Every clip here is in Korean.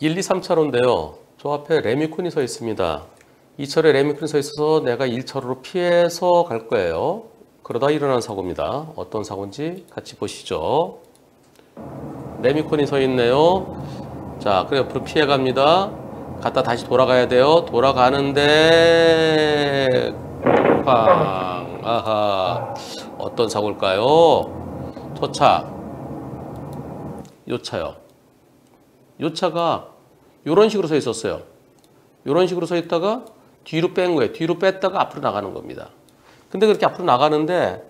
1, 2, 3차로인데요. 저 앞에 레미콘이 서 있습니다. 2차로에 레미콘이 서 있어서 내가 1차로로 피해서 갈 거예요. 그러다 일어난 사고입니다. 어떤 사고인지 같이 보시죠. 레미콘이 서 있네요. 자, 그래 옆으로 피해 갑니다. 갔다 다시 돌아가야 돼요. 돌아가는데 팡! 아하, 어떤 사고일까요? 저 차, 요 차요. 요 차가 이런 식으로 서 있었어요. 이런 식으로 서 있다가 뒤로 뺀 거예요. 뒤로 뺐다가 앞으로 나가는 겁니다. 근데 그렇게 앞으로 나가는데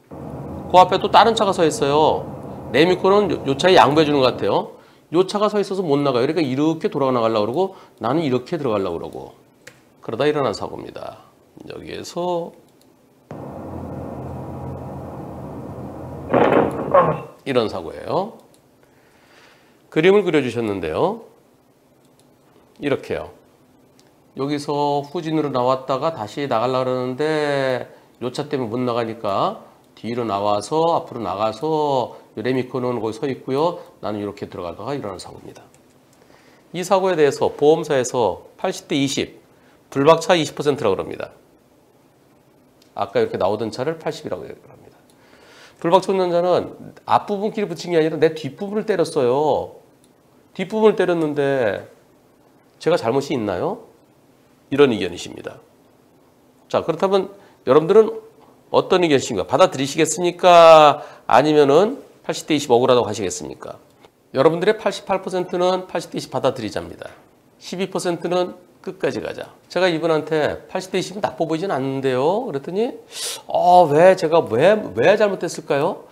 그 앞에 또 다른 차가 서 있어요. 레미콘은 요 차에 양보해 주는 것 같아요. 요 차가 서 있어서 못 나가요. 그러니까 이렇게 돌아 나가려고 그러고 나는 이렇게 들어가려고 그러고 그러다 일어난 사고입니다. 여기에서 이런 사고예요. 그림을 그려주셨는데요. 이렇게요. 여기서 후진으로 나왔다가 다시 나가려고 그러는데 요 차 때문에 못 나가니까 뒤로 나와서 앞으로 나가서 레미콘은 거기 서 있고요. 나는 이렇게 들어가다가 일어나는 사고입니다. 이 사고에 대해서 보험사에서 80대 20, 불박차 20%라고 합니다. 아까 이렇게 나오던 차를 80이라고 합니다. 불박차 운전자는 앞부분 끼리 붙인 게 아니라 내 뒷부분을 때렸어요. 뒷부분을 때렸는데 제가 잘못이 있나요? 이런 의견이십니다. 자, 그렇다면 여러분들은 어떤 의견이신가? 받아들이시겠습니까? 아니면은 80대 20 억울하다고 하시겠습니까? 여러분들의 88%는 80대 20 받아들이자입니다. 12%는 끝까지 가자. 제가 이분한테 80대 20은 나빠 보이진 않는데요. 그랬더니 왜 제가 왜 잘못됐을까요?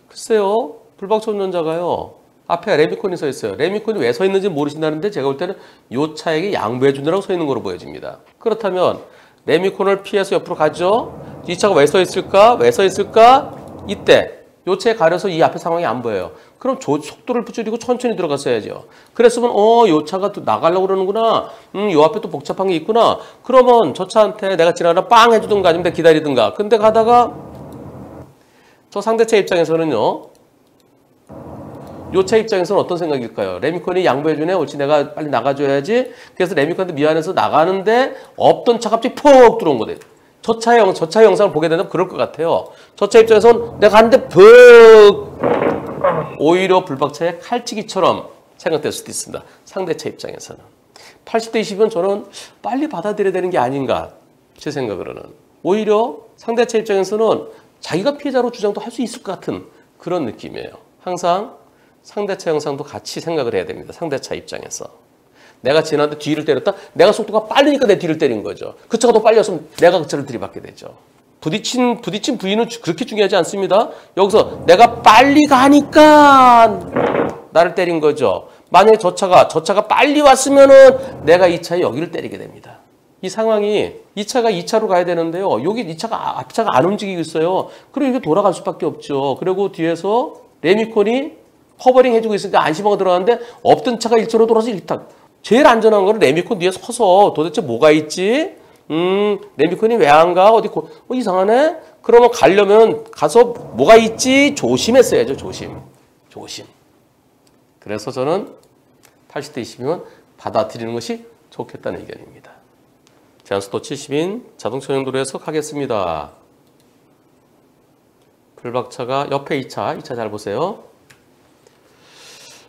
글쎄요. 불박차 운전자가요. 앞에 레미콘이 서 있어요. 레미콘이 왜 서 있는지 모르신다는데 제가 볼 때는 요 차에게 양보해 주느라고 서 있는 거로 보여집니다. 그렇다면 레미콘을 피해서 옆으로 가죠. 이 차가 왜 서 있을까? 왜 서 있을까? 이때 요 차에 가려서 이 앞에 상황이 안 보여요. 그럼 속도를 줄이고 천천히 들어갔어야죠. 그랬으면 요 차가 또 나가려고 그러는구나. 요 앞에 또 복잡한 게 있구나. 그러면 저 차한테 내가 지나가다 빵 해주든가 아니면 기다리든가. 근데 가다가 저 상대차 입장에서는요. 요 차 입장에서는 어떤 생각일까요? 레미콘이 양보해주네. 옳지, 내가 빨리 나가줘야지. 그래서 레미콘한테 미안해서 나가는데 없던 차가 갑자기 푹 들어온 거예요. 저 차의 영상을 보게 되면 그럴 것 같아요. 저 차 입장에서는 내가 갔는데 푹 오히려 불박차의 칼치기처럼 생각될 수도 있습니다. 상대차 입장에서는. 80대 20은 저는 빨리 받아들여야 되는 게 아닌가 제 생각으로는. 오히려 상대차 입장에서는 자기가 피해자로 주장도 할 수 있을 것 같은 그런 느낌이에요. 항상 상대차 영상도 같이 생각을 해야 됩니다. 상대차 입장에서. 내가 지나는데 뒤를 때렸다? 내가 속도가 빠르니까 내 뒤를 때린 거죠. 그 차가 더 빨리 왔으면 내가 그 차를 들이받게 되죠. 부딪힌 부위는 그렇게 중요하지 않습니다. 여기서 내가 빨리 가니까 나를 때린 거죠. 만약에 저 차가 빨리 왔으면은 내가 이 차에 여기를 때리게 됩니다. 이 상황이 이 차가 2차로 가야 되는데요. 여기 이 차가 앞차가 안 움직이고 있어요. 그리고 이렇게 돌아갈 수밖에 없죠. 그리고 뒤에서 레미콘이 커버링 해주고 있으니까 안심하고 들어가는데 없던 차가 1차로 돌아서 1타. 제일 안전한 거는 레미콘 뒤에 서서 도대체 뭐가 있지? 레미콘이 왜 안 가? 어디 이상하네? 그러면 가려면 가서 뭐가 있지? 조심했어야죠. 조심. 그래서 저는 80대 20이면 받아들이는 것이 좋겠다는 의견입니다. 제한속도 70인 자동차 용도로해서 가겠습니다. 불박차가 옆에 2차 잘 보세요.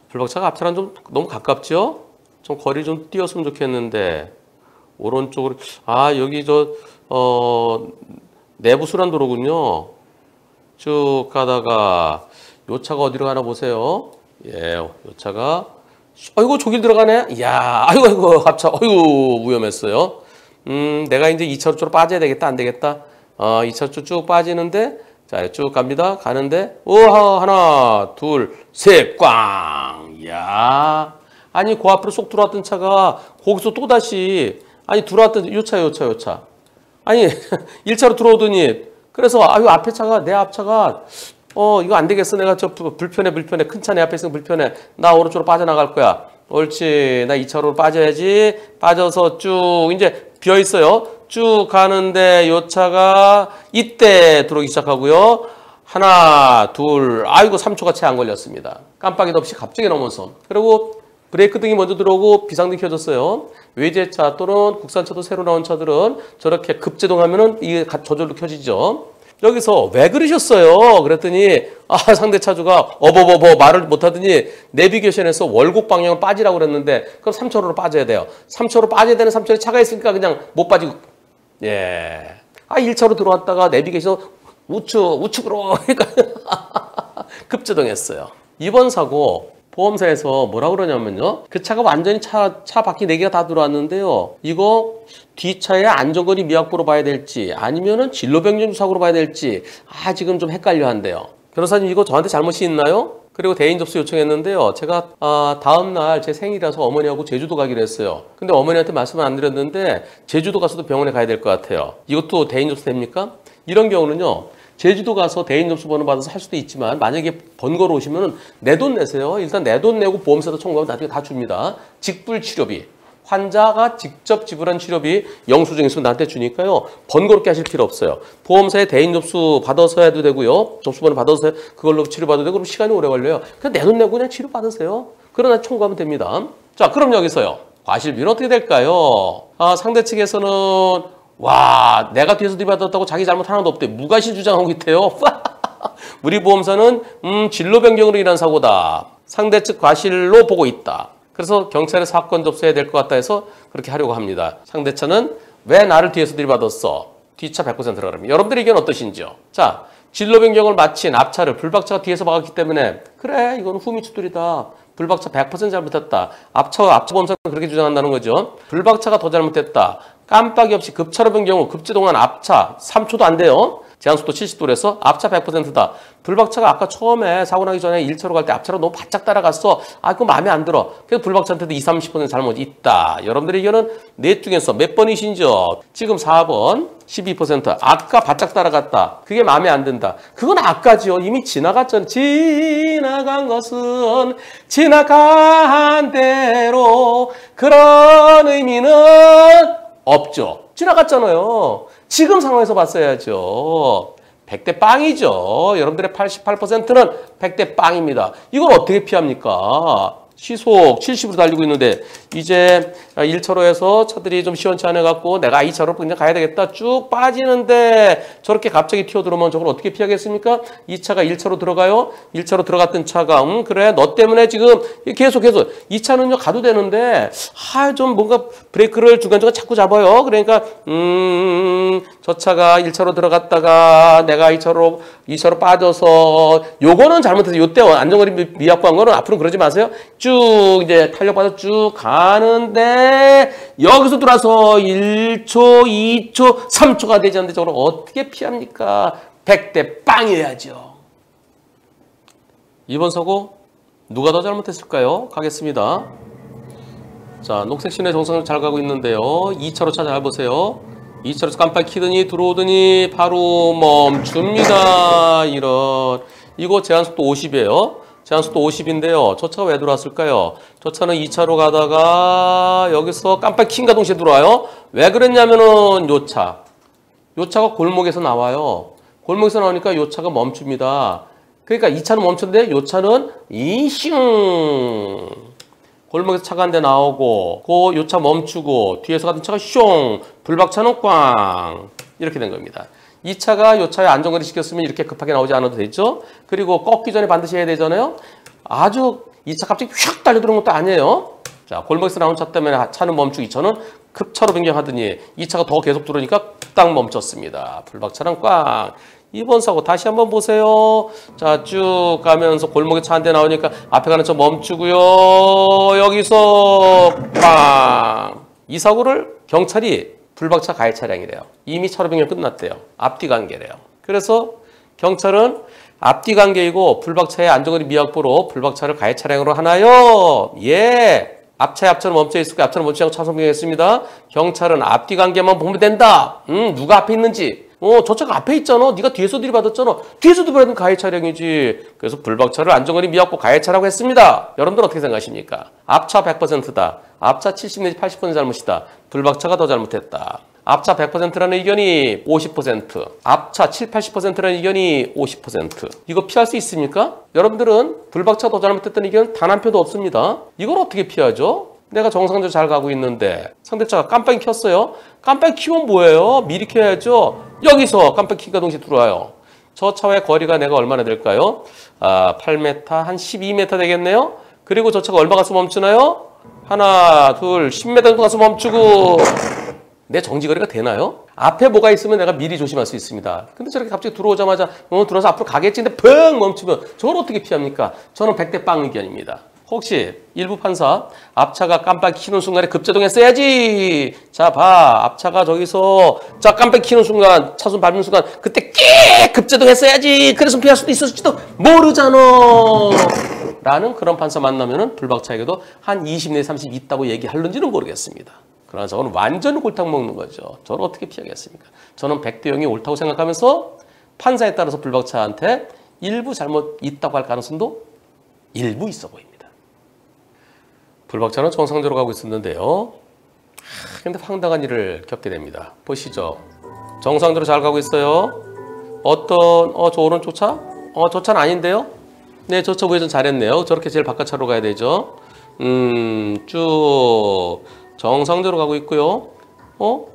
불박차가 앞차랑 좀 너무 가깝죠? 좀 거리 좀 띄었으면 좋겠는데 오른쪽으로 여기 내부 순환도로군요. 쭉 가다가 요 차가 어디로 가나 보세요. 예, 요 차가 아이고 저길 들어가네. 이야, 아이고 앞차, 아이고 위험했어요. 내가 이제 2차로 쪽으로 빠져야 되겠다, 안 되겠다. 2차 쭉 빠지는데 자, 쭉 갑니다. 가는데 하나, 둘, 셋, 꽝. 이야. 아니, 그 앞으로 쏙 들어왔던 차가 거기서 또다시 들어왔던 요 차. 아니, 1차로 들어오더니 그래서 앞에 차가 내 앞차가 이거 안 되겠어. 내가 저 불편해. 큰 차 내 앞에 있으면 불편해. 나 오른쪽으로 빠져나갈 거야. 옳지. 나 2차로 빠져야지. 빠져서 쭉 이제 비어 있어요. 쭉 가는데 요 차가 이때 들어오기 시작하고요. 하나, 둘, 아이고 3초가 채 안 걸렸습니다. 깜빡이도 없이 갑자기 넘어서. 그리고 브레이크 등이 먼저 들어오고 비상등이 켜졌어요. 외제차 또는 국산차도 새로 나온 차들은 저렇게 급제동하면은 이게 저절로 켜지죠. 여기서 왜 그러셨어요? 그랬더니 상대 차주가 어버버버 말을 못하더니 내비게이션에서 월곡 방향으로 빠지라고 그랬는데 그럼 3차로로 빠져야 돼요. 3차로로 빠져야 되는 3차로에 차가 있으니까 그냥 못 빠지고 1차로 들어왔다가 내비게이션 우측으로 그러니까 급제동했어요. 이번 사고 보험사에서 뭐라 그러냐면요. 그 차가 완전히 차 바퀴 4개가 다 들어왔는데요. 이거 뒷차의 안전거리 미확보로 봐야 될지 아니면은 진로 변경 사고로 봐야 될지 지금 좀 헷갈려 한대요. 변호사님 이거 저한테 잘못이 있나요? 그리고 대인 접수 요청했는데요. 제가 다음날 제 생일이라서 어머니하고 제주도 가기로 했어요. 근데 어머니한테 말씀을 안 드렸는데 제주도 가서도 병원에 가야 될 것 같아요. 이것도 대인 접수 됩니까? 이런 경우는요. 제주도 가서 대인 접수 번호 받아서 할 수도 있지만 만약에 번거로 오시면 내 돈 내세요. 일단 내 돈 내고 보험사도 청구하면 나중에 다 줍니다. 직불 치료비. 환자가 직접 지불한 치료비 영수증 있으면 나한테 주니까요. 번거롭게 하실 필요 없어요. 보험사에 대인 접수 받아서 해도 되고요. 접수번호 받아서 그걸로 치료받아도 되고 그럼 시간이 오래 걸려요. 그냥 내 돈 내고 그냥 치료 받으세요. 그러나 청구하면 됩니다. 자, 그럼 여기서요. 과실비는 어떻게 될까요? 상대 측에서는 와, 내가 뒤에서 들이받았다고 자기 잘못 하나도 없대. 무과실 주장하고 있대요. 우리 보험사는 진로 변경으로 인한 사고다. 상대 측 과실로 보고 있다. 그래서 경찰에 사건 접수해야 될 것 같다 해서 그렇게 하려고 합니다. 상대차는 왜 나를 뒤에서 들이받았어? 뒷차 100% 들어가랍니다. 여러분들의 의견은 어떠신지요? 자, 진로 변경을 마친 앞차를 불박차가 뒤에서 막았기 때문에 그래, 이건 후미 추돌이다. 불박차 100% 잘못했다. 앞차 보험사는 그렇게 주장한다는 거죠. 불박차가 더 잘못했다. 깜빡이 없이 급차로 변경후 급제동한 앞차 3초도 안 돼요. 제한속도 70도래서 앞차 100%다. 불박차가 아까 처음에 사고 나기 전에 1차로 갈 때 앞차로 너무 바짝 따라갔어. 그거 마음에 안 들어. 그래서 불박차한테도 20-30% 잘못이 있다. 여러분들의 의견은 넷 중에서 몇 번이신지요? 지금 4번 12%. 아까 바짝 따라갔다. 그게 마음에 안 든다. 그건 아까지요. 이미 지나갔잖아. 지나간 것은 지나간 대로 그런 의미는 없죠. 지나갔잖아요. 지금 상황에서 봤어야죠. 100대 빵이죠. 여러분들의 88%는 100대 빵입니다. 이걸 어떻게 피합니까? 시속 70으로 달리고 있는데 이제 1차로에서 차들이 좀 시원찮아갖고 내가 2차로 그냥 가야 되겠다 쭉 빠지는데 저렇게 갑자기 튀어들어오면 저걸 어떻게 피하겠습니까? 2차가 1차로 들어가요. 1차로 들어갔던 차가 그래 너 때문에 지금 계속 2차는요 가도 되는데 좀 뭔가 브레이크를 중간중간 자꾸 잡아요. 그러니까 저 차가 1차로 들어갔다가 내가 2차로 빠져서 요거는 잘못해서 요때 안전거리 미확보한 거는 앞으로 그러지 마세요. 쭉 이제 탄력받아 쭉 가는데 여기서 들어와서 1초, 2초, 3초가 되지 않는데 저걸 어떻게 피합니까? 100대 빵이어야죠. 이번 사고 누가 더 잘못했을까요? 가겠습니다. 자, 녹색 신호의 정상을 잘 가고 있는데요. 2차로 차 잘 보세요. 2차로에서 깜빡 키더니 들어오더니 바로 멈춥니다. 이거 제한속도 50이에요. 제한속도 50인데요. 저 차가 왜 들어왔을까요? 저 차는 2차로 가다가 여기서 깜빡 킨가 동시에 들어와요. 왜 그랬냐면은 요 차가 골목에서 나와요. 골목에서 나오니까 요 차가 멈춥니다. 그러니까 2차는 멈췄는데 요 차는 이슝 골목에서 차가 한 대 나오고 요 차 멈추고 뒤에서 가던 차가 슝 불박차는 꽝 이렇게 된 겁니다. 이 차가 요 차에 안전거리 시켰으면 이렇게 급하게 나오지 않아도 되죠. 그리고 꺾기 전에 반드시 해야 되잖아요. 이 차 갑자기 휙 달려들어온 것도 아니에요. 자, 골목에서 나온 차 때문에 차는 멈추고 이 차는 급차로 변경하더니 이 차가 더 계속 들어오니까 딱 멈췄습니다. 불박차는 꽝. 이번 사고 다시 한번 보세요. 자, 쭉 가면서 골목에 차 한 대 나오니까 앞에 가는 차 멈추고요. 여기서 빵. 이 사고를 경찰이 불박차 가해 차량이래요. 이미 차로 변경 끝났대요. 앞뒤 관계래요. 그래서 경찰은 앞뒤 관계이고 불박차의 안전거리 미확보로 불박차를 가해 차량으로 하나요? 예. 앞차에 앞차는 멈춰 있었고 앞차는 멈추지 않고 차선 변경했습니다. 경찰은 앞뒤 관계만 보면 된다. 누가 앞에 있는지. 저 차가 앞에 있잖아. 네가 뒤에서 들이받았잖아. 뒤에서 들이받은 가해 차량이지. 그래서 불박차를 안전거리 미확보 가해 차라고 했습니다. 여러분들 어떻게 생각하십니까? 앞차 100%다. 앞차 70 내지 80% 잘못이다. 불박차가 더 잘못했다. 앞차 100%라는 의견이 50%, 앞차 7, 80%라는 의견이 50%. 이거 피할 수 있습니까? 여러분들은 불박차 더 잘못됐다는 의견 단 한 표도 없습니다. 이걸 어떻게 피하죠? 내가 정상적으로 잘 가고 있는데 상대차가 깜빡이 켰어요. 깜빡이 키면 뭐예요? 미리 켜야죠. 여기서 깜빡이 켜가 동시에 들어와요. 저 차와의 거리가 내가 얼마나 될까요? 8m, 한 12m 되겠네요. 그리고 저 차가 얼마 가서 멈추나요? 하나, 둘, 10m 정도 가서 멈추고 내 정지거리가 되나요? 앞에 뭐가 있으면 내가 미리 조심할 수 있습니다. 근데 저렇게 갑자기 들어오자마자 들어와서 앞으로 가겠지 근데 펑 멈추면 저걸 어떻게 피합니까? 저는 100대 빵 의견입니다. 혹시 일부 판사 앞차가 깜빡이 켜는 순간에 급제동했어야지. 자, 봐. 앞차가 저기서 자 깜빡이 켜는 순간 차선 밟는 순간 그때 끼 급제동했어야지. 그래서 피할 수도 있었을지도 모르잖아. 라는 그런 판사 만나면은 불박차에게도 한 20 내 30 있다고 얘기할는지는 모르겠습니다. 그러나 저는 완전히 골탕 먹는 거죠. 저를 어떻게 피하겠습니까? 저는 100대 0이 옳다고 생각하면서 판사에 따라서 불박차한테 일부 잘못 있다고 할 가능성도 일부 있어 보입니다. 불박차는 정상적으로 가고 있었는데요. 근데 황당한 일을 겪게 됩니다. 보시죠. 정상적으로 잘 가고 있어요. 저 오른쪽 차? 저 차는 아닌데요? 네, 저 차 우회전 잘했네요. 저렇게 제일 바깥차로 가야 되죠. 쭉 정상적으로 가고 있고요.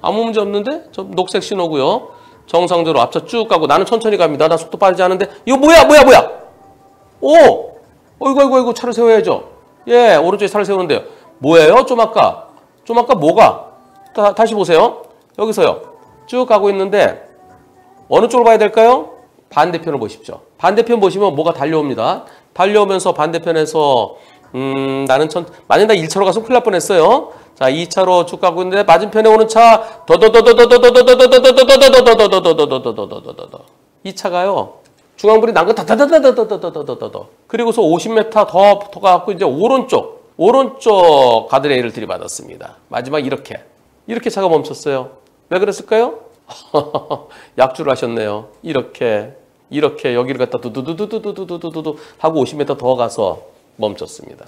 아무 문제 없는데? 저 녹색 신호고요. 정상적으로 앞차 쭉 가고 나는 천천히 갑니다. 나 속도 빠르지 않은데 이거 뭐야? 어이구 차를 세워야죠. 예, 오른쪽에 차를 세우는데요. 뭐예요? 좀 아까 뭐가? 다시 보세요. 여기서요. 쭉 가고 있는데 어느 쪽으로 봐야 될까요? 반대편을 보십시오. 반대편 보시면 뭐가 달려옵니다. 달려오면서 반대편에서 만약 나 1차로 가서 큰일 날 뻔했어요. 자, 2차로 쭉 가고 있는데 맞은편에 오는 차 이 차가요. 중앙불이 난 거 다다다다다다다다다다. 그리고서 50m 더 가갖고 이제 오른쪽 가드레일을 들이받았습니다. 마지막 이렇게 차가 멈췄어요. 왜 그랬을까요? 약주를 하셨네요. 이렇게 여기를 갖다 두두두두두두두두두 하고 50m 더 가서 멈췄습니다.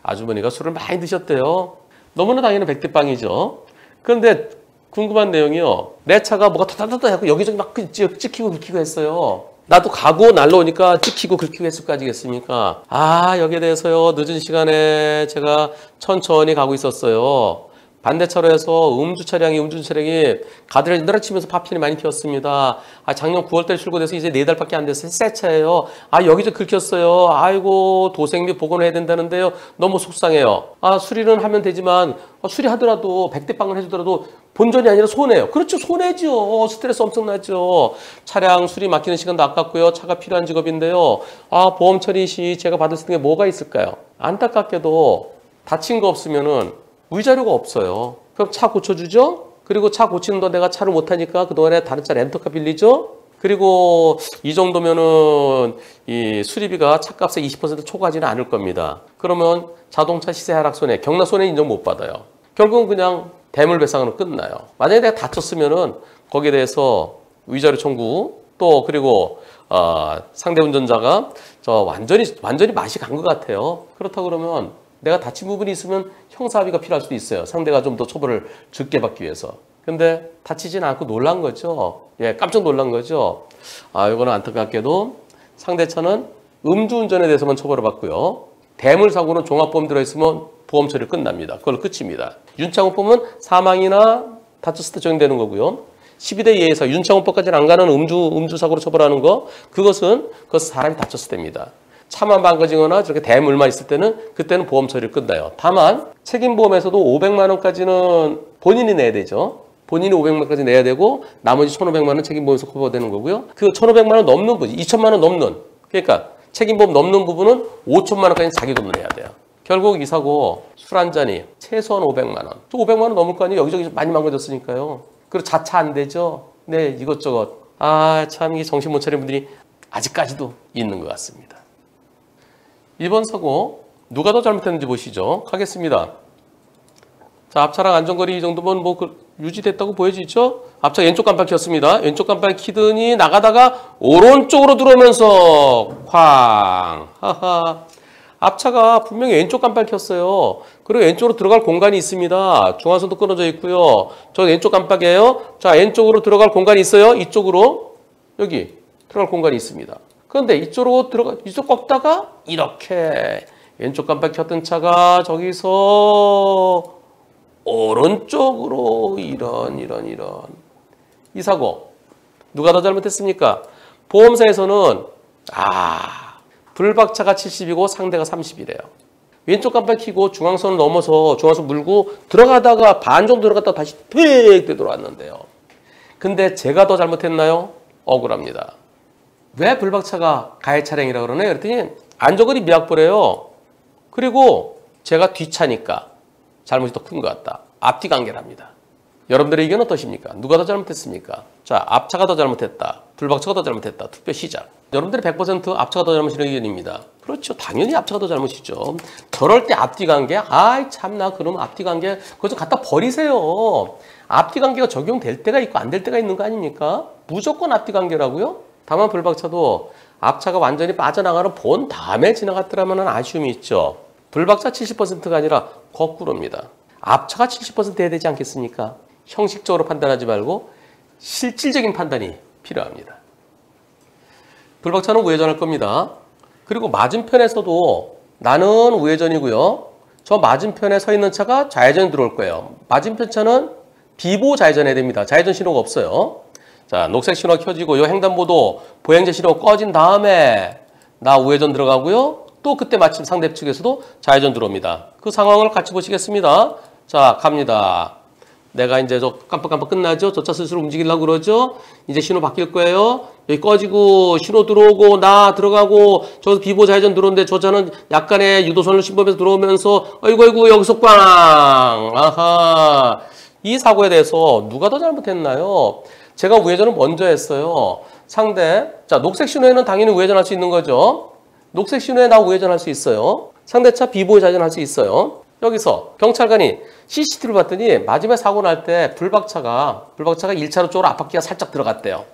아주머니가 술을 많이 드셨대요. 너무나 당연히 100대 빵이죠. 그런데 궁금한 내용이요. 내 차가 뭐가 타타타타 하고 여기저기 막 찍히고 긁히고 했어요. 나도 가고 날라오니까 찍히고 긁히고 했을 거 아니겠습니까? 여기에 대해서요. 늦은 시간에 제가 천천히 가고 있었어요. 반대차로에서 음주 차량이 가드레일 늘어치면서 파편이 많이 피었습니다. 작년 9월달에 출고돼서 이제 4달밖에 안 됐어요. 새 차예요. 여기저기 긁혔어요. 아이고 도색비 복원을 해야 된다는데요. 너무 속상해요. 수리는 하면 되지만 수리하더라도 100대 빵을 해주더라도 본전이 아니라 손해요. 그렇죠. 손해죠. 스트레스 엄청나죠. 차량 수리 맡기는 시간도 아깝고요. 차가 필요한 직업인데요. 보험 처리 시 제가 받을 수 있는 게 뭐가 있을까요? 안타깝게도 다친 거 없으면은 위자료가 없어요. 그럼 차 고쳐주죠? 그리고 차 고치는 거 내가 차를 못하니까 그동안에 다른 차 렌터카 빌리죠? 그리고 이 정도면은 이 수리비가 차값의 20% 초과하지는 않을 겁니다. 그러면 자동차 시세 하락 손해, 경락 손해 인정 못 받아요. 결국은 그냥 대물 배상으로 끝나요. 만약에 내가 다쳤으면은 거기에 대해서 위자료 청구 또 그리고 상대 운전자가 완전히 맛이 간 것 같아요. 그렇다고 그러면 내가 다친 부분이 있으면 형사합의가 필요할 수도 있어요. 상대가 좀 더 처벌을 적게 받기 위해서. 근데 다치진 않고 놀란 거죠. 예, 깜짝 놀란 거죠. 이거는 안타깝게도 상대차는 음주운전에 대해서만 처벌을 받고요. 대물사고는 종합보험 들어있으면 보험 처리 끝납니다. 그걸로 끝입니다. 윤창호법은 사망이나 다쳤을 때 적용되는 거고요. 12대 2에서 윤창호법까지는 안 가는 음주사고로 처벌하는 거, 그것은 사람이 다쳤을 때입니다. 차만 망가지거나 저렇게 대물만 있을 때는 그때는 보험 처리를 끝나요. 다만 책임보험에서도 500만 원까지는 본인이 내야 되죠. 본인이 500만 원까지 내야 되고 나머지 1,500만 원 책임보험에서 커버되는 거고요. 그 1,500만 원 넘는 부분, 2,000만 원 넘는, 그러니까 책임보험 넘는 부분은 5천만 원까지 자기 돈으로 내야 돼요. 결국 이 사고 술 한 잔이 최소한 500만 원. 또 500만 원 넘을 거 아니에요. 여기저기 많이 망가졌으니까요. 그리고 자차 안 되죠. 네, 이것저것. 참 이게 정신 못 차린 분들이 아직까지도 있는 것 같습니다. 이번 사고 누가 더 잘못했는지 보시죠. 가겠습니다. 자, 앞차랑 안전거리 이 정도면 유지됐다고 보여지죠? 앞차 왼쪽 깜빡 켰습니다. 왼쪽 깜빡 키더니 나가다가 오른쪽으로 들어오면서 쾅. 하하. 앞차가 분명히 왼쪽 깜빡 켰어요. 그리고 왼쪽으로 들어갈 공간이 있습니다. 중앙선도 끊어져 있고요. 저 왼쪽 깜빡이에요. 자, 왼쪽으로 들어갈 공간이 있어요. 이쪽으로. 여기 들어갈 공간이 있습니다. 그런데 이쪽 꺾다가 이렇게 왼쪽 깜빡 켰던 차가 저기서 오른쪽으로 이런 이 사고 누가 더 잘못했습니까? 보험사에서는 불박차가 70이고 상대가 30이래요. 왼쪽 깜빡 켜고 중앙선을 넘어서 중앙선 물고 들어가다가 반 정도 들어갔다가 다시 픽 되돌아왔는데요. 근데 제가 더 잘못했나요? 억울합니다. 왜 불박차가 가해 차량이라고 그러나요? 그랬더니 안전거리 미약보래요. 그리고 제가 뒷차니까 잘못이 더 큰 것 같다. 앞뒤 관계랍니다. 여러분들의 의견은 어떠십니까? 누가 더 잘못했습니까? 자, 앞차가 더 잘못했다. 불박차가 더 잘못했다. 투표 시작. 여러분들이 100% 앞차가 더 잘못이라는 의견입니다. 그렇죠. 당연히 앞차가 더 잘못이죠. 저럴 때 앞뒤 관계, 아이 참나 그럼 앞뒤 관계 그거 좀 갖다 버리세요. 앞뒤 관계가 적용될 때가 있고 안 될 때가 있는 거 아닙니까? 무조건 앞뒤 관계라고요? 다만 불박차도 앞차가 완전히 빠져나가는 본 다음에 지나갔더라면 아쉬움이 있죠. 불박차 70%가 아니라 거꾸로입니다. 앞차가 70% 해야 되지 않겠습니까? 형식적으로 판단하지 말고 실질적인 판단이 필요합니다. 불박차는 우회전할 겁니다. 그리고 맞은편에서도 나는 우회전이고요. 저 맞은편에 서 있는 차가 좌회전이 들어올 거예요. 맞은편 차는 비보 좌회전해야 됩니다. 좌회전 신호가 없어요. 자, 녹색 신호가 켜지고 요 횡단보도 보행자 신호가 꺼진 다음에 나 우회전 들어가고요. 또 그때 마침 상대 측에서도 좌회전 들어옵니다. 그 상황을 같이 보시겠습니다. 자, 갑니다. 내가 이제 저 깜빡깜빡 끝나죠? 저 차 스스로 움직이려고 그러죠? 이제 신호 바뀔 거예요. 여기 꺼지고 신호 들어오고 나 들어가고 저 비보 좌회전 들어오는데 저 차는 약간의 유도선을 침범해서 들어오면서 아이고 여기서 꽝! 아하. 이 사고에 대해서 누가 더 잘못했나요? 제가 우회전을 먼저 했어요. 상대. 자, 녹색 신호에는 당연히 우회전할 수 있는 거죠. 녹색 신호에 나 우회전할 수 있어요. 상대차 비보에 좌회전할 수 있어요. 여기서 경찰관이 CCTV를 봤더니 마지막에 사고 날 때 불박차가 1차로 쪽으로 앞바퀴가 살짝 들어갔대요.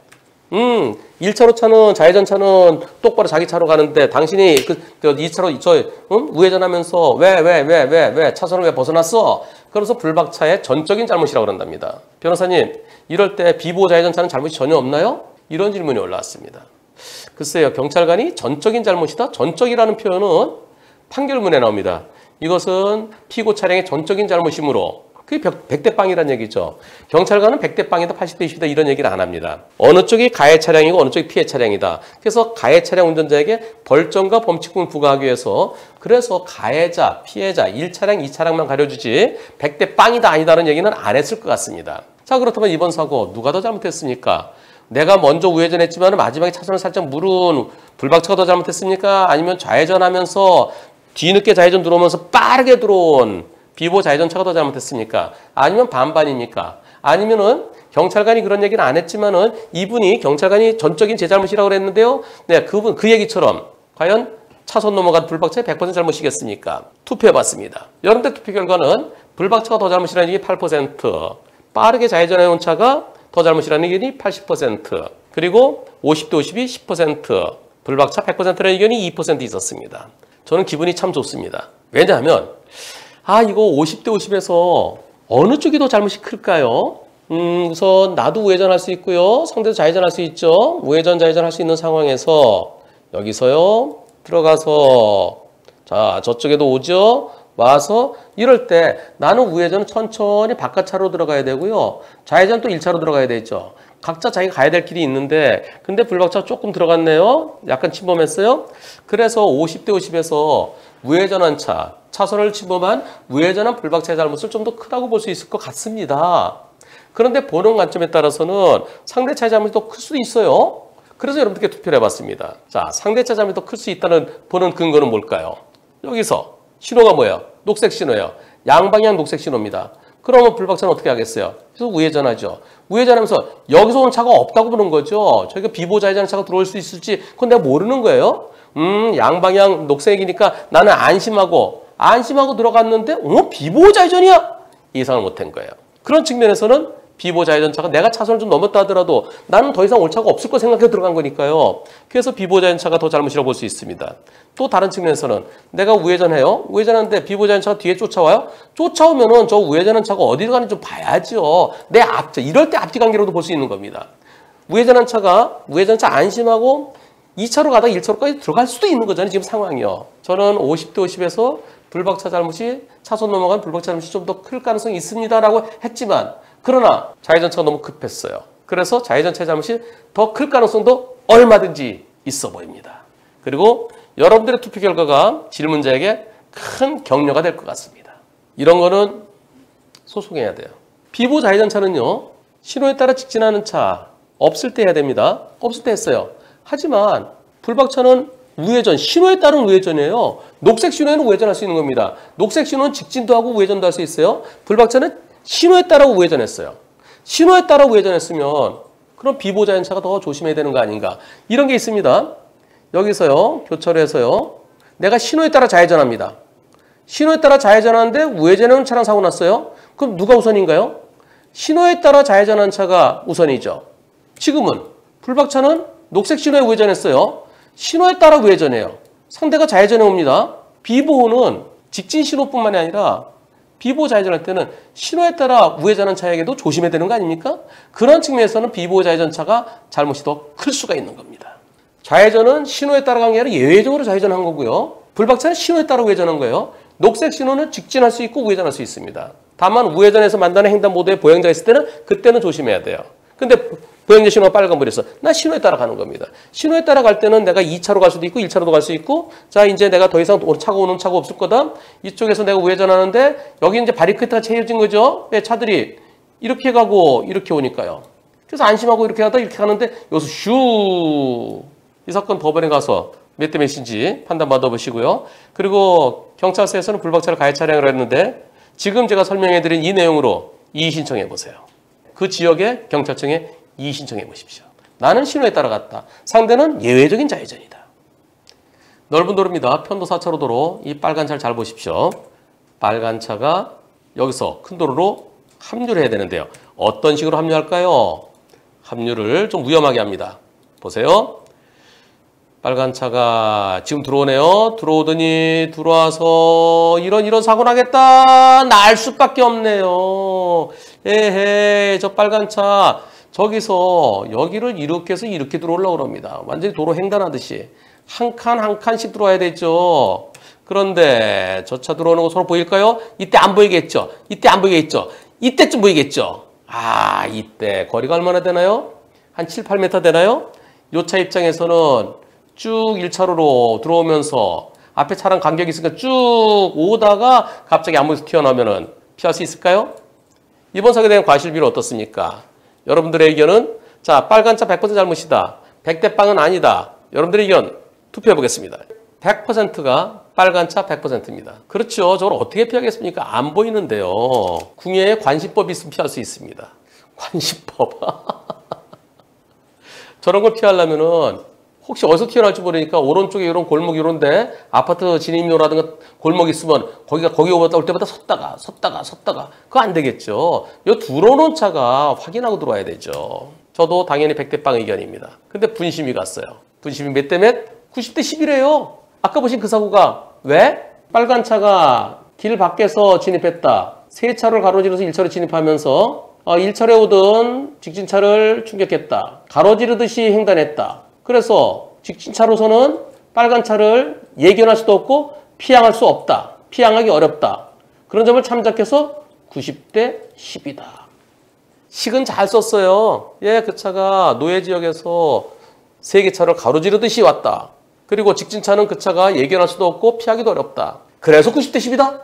1차로 차는 좌회전 차는 똑바로 자기 차로 가는데 당신이 그 2차로 우회전하면서 왜 차선을 왜 벗어났어? 그래서 불박차의 전적인 잘못이라고 그런답니다. 변호사님, 이럴 때 비보 좌회전 차는 잘못이 전혀 없나요? 이런 질문이 올라왔습니다. 글쎄요, 경찰관이 전적인 잘못이다? 전적이라는 표현은 판결문에 나옵니다. 이것은 피고 차량의 전적인 잘못이므로 그게 100대 빵이라는 얘기죠. 경찰관은 100대 빵이다 80대 20이다 이런 얘기를 안 합니다. 어느 쪽이 가해 차량이고 어느 쪽이 피해 차량이다. 그래서 가해 차량 운전자에게 벌점과 범칙금을 부과하기 위해서 그래서 가해자, 피해자 1차량, 2차량만 가려주지 100대 빵이다 아니다라는 얘기는 안 했을 것 같습니다. 자, 그렇다면 이번 사고 누가 더 잘못했습니까? 내가 먼저 우회전했지만 마지막에 차선을 살짝 물은 불박차가 더 잘못했습니까? 아니면 좌회전하면서 뒤늦게 좌회전 들어오면서 빠르게 들어온 비보 좌회전차가 더 잘못했습니까? 아니면 반반입니까? 아니면은 경찰관이 그런 얘기는 안 했지만은 이분이 경찰관이 전적인 제 잘못이라고 그랬는데요. 네, 그 얘기처럼 과연 차선 넘어간 불박차의 100% 잘못이겠습니까? 투표해봤습니다. 여러분들 투표 결과는 불박차가 더 잘못이라는 얘기 8%, 빠르게 좌회전해온 차가 더 잘못이라는 의견이 80%, 그리고 50대 50이 10%, 불박차 100%라는 의견이 2% 있었습니다. 저는 기분이 참 좋습니다. 왜냐하면 이거 50대 50에서 어느 쪽이 더 잘못이 클까요? 우선 나도 우회전할 수 있고요. 상대도 좌회전할 수 있죠. 우회전, 좌회전할 수 있는 상황에서 여기서요. 들어가서 자 저쪽에도 오죠. 와서 이럴 때 나는 우회전은 천천히 바깥차로 들어가야 되고요. 좌회전 또 1차로 들어가야 되죠. 각자 자기가 가야 될 길이 있는데 근데 불박차 조금 들어갔네요. 약간 침범했어요. 그래서 50대 50에서 우회전한 차, 차선을 침범한 우회전한 불박차의 잘못을 좀 더 크다고 볼 수 있을 것 같습니다. 그런데 보는 관점에 따라서는 상대차의 잘못이 더 클 수도 있어요. 그래서 여러분들께 투표를 해봤습니다. 자, 상대차 잘못이 더 클 수 있다는 보는 근거는 뭘까요? 여기서 신호가 뭐예요? 녹색 신호예요. 양방향 녹색 신호입니다. 그러면 불박차는 어떻게 하겠어요? 그래서 우회전하죠. 우회전하면서 여기서 온 차가 없다고 보는 거죠. 저희가 비보 좌회전 차가 들어올 수 있을지 그건 내가 모르는 거예요. 양방향 녹색이니까 나는 안심하고 들어갔는데 비보 좌회전이야? 예상을 못한 거예요. 그런 측면에서는 비보호 자회전차가 내가 차선을 좀 넘었다 하더라도 나는 더 이상 올 차가 없을 거 생각해 들어간 거니까요. 그래서 비보호 자회전차가 더 잘못이라고 볼 수 있습니다. 또 다른 측면에서는 내가 우회전해요. 우회전하는데 비보호 자회전차가 뒤에 쫓아와요. 쫓아오면은 저 우회전하는 차가 어디로 가는지 좀 봐야죠. 내 앞차 이럴 때 앞뒤 관계로도 볼 수 있는 겁니다. 우회전한 차가 우회전차 안심하고 2차로 가다가 1차로까지 들어갈 수도 있는 거잖아요. 지금 상황이요. 저는 50대 50에서 불박차 잘못이 차선 넘어간 불박차 잘못이 좀 더 클 가능성이 있습니다라고 했지만 그러나 좌회전차가 너무 급했어요. 그래서 좌회전차의 잘못이 더 클 가능성도 얼마든지 있어 보입니다. 그리고 여러분들의 투표 결과가 질문자에게 큰 격려가 될 것 같습니다. 이런 거는 소송해야 돼요. 비보호 좌회전차는요. 신호에 따라 직진하는 차 없을 때 해야 됩니다. 없을 때 했어요. 하지만 불박차는 우회전, 신호에 따른 우회전이에요. 녹색 신호에는 우회전할 수 있는 겁니다. 녹색 신호는 직진도 하고 우회전도 할 수 있어요. 불박차는 신호에 따라 우회전했어요. 신호에 따라 우회전했으면 그럼 비보호 자회전차가 더 조심해야 되는 거 아닌가. 이런 게 있습니다. 여기서요. 교차로에서요. 내가 신호에 따라 좌회전합니다. 신호에 따라 좌회전하는데 우회전하는 차랑 사고 났어요. 그럼 누가 우선인가요? 신호에 따라 좌회전한 차가 우선이죠. 지금은 불박차는 녹색 신호에 우회전했어요. 신호에 따라 우회전해요. 상대가 좌회전해 옵니다. 비보호는 직진 신호뿐만이 아니라 비보호 좌회전할 때는 신호에 따라 우회전한 차에게도 조심해야 되는 거 아닙니까? 그런 측면에서는 비보호 좌회전차가 잘못이 더 클 수가 있는 겁니다. 좌회전은 신호에 따라 간 게 아니라 예외적으로 좌회전한 거고요. 불박차는 신호에 따라 우회전한 거예요. 녹색 신호는 직진할 수 있고 우회전할 수 있습니다. 다만 우회전에서 만나는 횡단 모드에 보행자가 있을 때는 그때는 조심해야 돼요. 근데 보행자 신호가 빨간불이었어. 나 신호에 따라 가는 겁니다. 신호에 따라 갈 때는 내가 2차로 갈 수도 있고 1차로도 갈 수 있고 자 이제 내가 더 이상 차가 오는 차가 없을 거다. 이쪽에서 내가 우회전하는데 여기 이제 바리케이트가 채워진 거죠. 왜 차들이 이렇게 가고 이렇게 오니까요. 그래서 안심하고 이렇게 하다 이렇게 가는데 여기서 슈 이 사건 법원에 가서 몇 대 몇인지 판단 받아보시고요. 그리고 경찰서에서는 불박차를 가해 차량을 했는데 지금 제가 설명해드린 이 내용으로 이의 신청해 보세요. 그 지역의 경찰청에 이의 신청해 보십시오. 나는 신호에 따라 갔다. 상대는 예외적인 좌회전이다. 넓은 도로입니다. 편도 4차로 도로. 이 빨간 차를 잘 보십시오. 빨간 차가 여기서 큰 도로로 합류를 해야 되는데요. 어떤 식으로 합류할까요? 합류를 좀 위험하게 합니다. 보세요. 빨간 차가 지금 들어오네요. 들어오더니 들어와서 이런 사고 나겠다. 날 수밖에 없네요. 에헤 저 빨간 차 저기서 여기를 이렇게 해서 이렇게 들어오려고 합니다. 완전히 도로 횡단하듯이 한 칸 한 칸씩 들어와야 되죠. 그런데 저 차 들어오는 거 서로 보일까요? 이때 안 보이겠죠. 이때 안 보이겠죠. 이때쯤 보이겠죠. 아 이때 거리가 얼마나 되나요? 한 7, 8m 되나요? 요 차 입장에서는 쭉 1차로로 들어오면서 앞에 차랑 간격이 있으니까 쭉 오다가 갑자기 안보에서 튀어나오면 피할 수 있을까요? 이번 사고에 대한 과실비는 어떻습니까? 여러분들의 의견은 자 빨간 차 100% 잘못이다. 100대 빵은 아니다. 여러분들의 의견 투표해 보겠습니다. 100%가 빨간 차 100%입니다. 그렇죠. 저걸 어떻게 피하겠습니까? 안 보이는데요. 궁예에 관시법이 있으면 피할 수 있습니다. 관시법. 저런 걸 피하려면은 혹시 어디서 튀어나올지 모르니까 오른쪽에 이런 골목 이런데 아파트 진입로라든가 골목 있으면 거기 올 때마다 섰다가 그거 안 되겠죠. 이 들어오는 차가 확인하고 들어와야 되죠. 저도 당연히 100대 빵 의견입니다. 근데 분심이 갔어요. 분심이 몇 대 몇? 90대 10이래요. 아까 보신 그 사고가 왜? 빨간 차가 길 밖에서 진입했다. 세 차를 가로지르서 1차로 진입하면서 1차로에 오던 직진차를 충격했다. 가로지르듯이 횡단했다. 그래서 직진 차로서는 빨간 차를 예견할 수도 없고 피항할 수 없다. 피항하기 어렵다. 그런 점을 참작해서 90대 10이다. 식은 잘 썼어요. 예, 그 차가 노예지역에서 3개 차를 가로지르듯이 왔다. 그리고 직진차는 그 차가 예견할 수도 없고 피하기도 어렵다. 그래서 90대 10이다?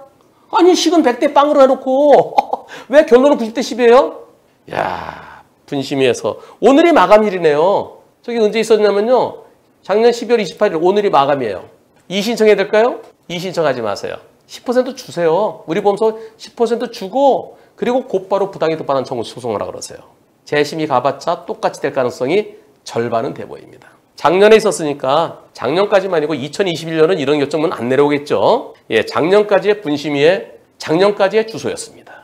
아니 식은 100대 빵으로 해놓고 왜 결론은 90대 10이에요? 야 분심위에서 오늘이 마감일이네요. 저기 언제 있었냐면요. 작년 12월 28일 오늘이 마감이에요. 이의 신청해야 될까요? 이의 신청하지 마세요. 10% 주세요. 우리 보험서 10% 주고 그리고 곧바로 부당이득 반환 청구 소송하라 그러세요. 재심이 가봤자 똑같이 될 가능성이 절반은 돼 보입니다. 작년에 있었으니까 작년까지만 아니고 2021년은 이런 결정은 안 내려오겠죠. 예, 작년까지의 분심위의 작년까지의 주소였습니다.